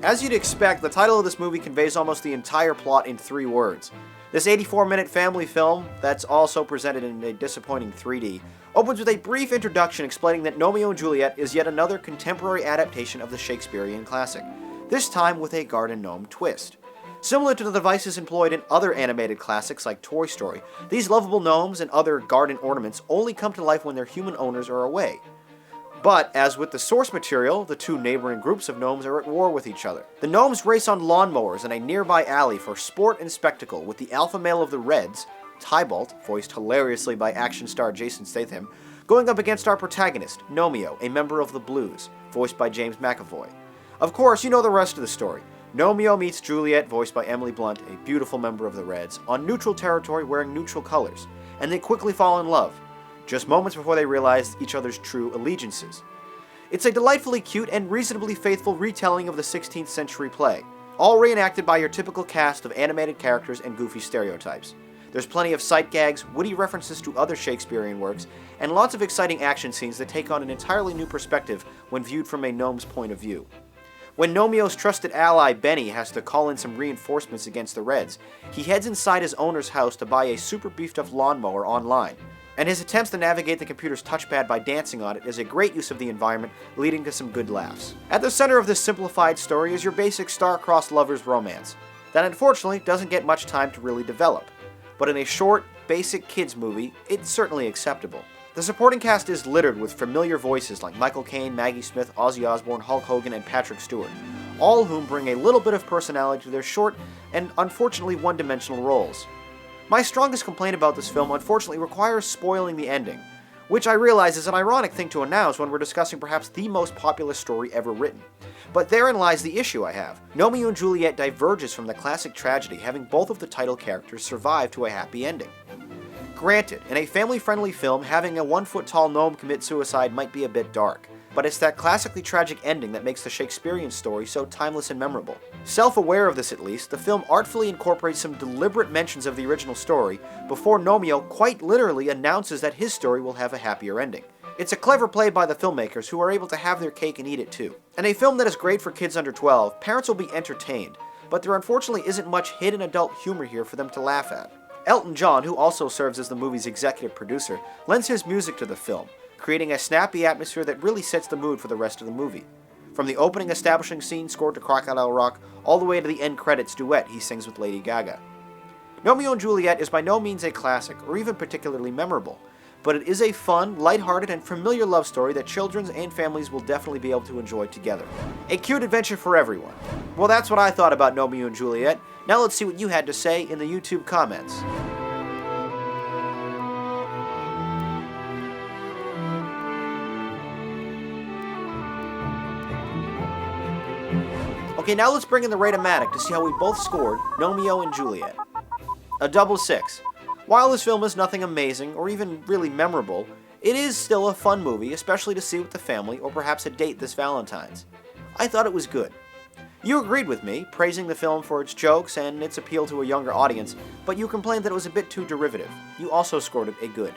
As you'd expect, the title of this movie conveys almost the entire plot in 3 words. This 84-minute family film, that's also presented in a disappointing 3D, opens with a brief introduction explaining that Gnomeo and Juliet is yet another contemporary adaptation of the Shakespearean classic, this time with a garden gnome twist. Similar to the devices employed in other animated classics like Toy Story, these lovable gnomes and other garden ornaments only come to life when their human owners are away. But, as with the source material, the 2 neighboring groups of gnomes are at war with each other. The gnomes race on lawnmowers in a nearby alley for sport and spectacle, with the alpha male of the Reds, Tybalt, voiced hilariously by action star Jason Statham, going up against our protagonist, Gnomeo, a member of the Blues, voiced by James McAvoy. Of course, you know the rest of the story. Gnomeo meets Juliet, voiced by Emily Blunt, a beautiful member of the Reds, on neutral territory wearing neutral colors, and they quickly fall in love, just moments before they realize each other's true allegiances. It's a delightfully cute and reasonably faithful retelling of the 16th century play, all reenacted by your typical cast of animated characters and goofy stereotypes. There's plenty of sight gags, witty references to other Shakespearean works, and lots of exciting action scenes that take on an entirely new perspective when viewed from a gnome's point of view. When Gnomeo's trusted ally Benny has to call in some reinforcements against the Reds, he heads inside his owner's house to buy a super beefed up lawnmower online, and his attempts to navigate the computer's touchpad by dancing on it is a great use of the environment, leading to some good laughs. At the center of this simplified story is your basic star-crossed lovers romance, that unfortunately doesn't get much time to really develop, but in a short, basic kids movie, it's certainly acceptable. The supporting cast is littered with familiar voices like Michael Caine, Maggie Smith, Ozzy Osbourne, Hulk Hogan, and Patrick Stewart, all whom bring a little bit of personality to their short and unfortunately one-dimensional roles. My strongest complaint about this film unfortunately requires spoiling the ending, which I realize is an ironic thing to announce when we're discussing perhaps the most popular story ever written. But therein lies the issue I have. Gnomeo and Juliet diverges from the classic tragedy, having both of the title characters survive to a happy ending. Granted, in a family-friendly film, having a 1-foot-tall gnome commit suicide might be a bit dark, but it's that classically tragic ending that makes the Shakespearean story so timeless and memorable. Self-aware of this at least, the film artfully incorporates some deliberate mentions of the original story before Gnomeo quite literally announces that his story will have a happier ending. It's a clever play by the filmmakers who are able to have their cake and eat it too. In a film that is great for kids under 12, parents will be entertained, but there unfortunately isn't much hidden adult humor here for them to laugh at. Elton John, who also serves as the movie's executive producer, lends his music to the film, creating a snappy atmosphere that really sets the mood for the rest of the movie. From the opening establishing scene scored to Crocodile Rock, all the way to the end credits duet he sings with Lady Gaga. Gnomeo and Juliet is by no means a classic, or even particularly memorable, but it is a fun, lighthearted, and familiar love story that children and families will definitely be able to enjoy together. A cute adventure for everyone. Well, that's what I thought about Gnomeo and Juliet. Now let's see what you had to say in the YouTube comments. Okay, now let's bring in the Rate-O-Matic to see how we both scored Gnomeo and Juliet. A double 6. While this film is nothing amazing or even really memorable, it is still a fun movie, especially to see with the family or perhaps a date this Valentine's. I thought it was good. You agreed with me, praising the film for its jokes and its appeal to a younger audience, but you complained that it was a bit too derivative. You also scored it a good.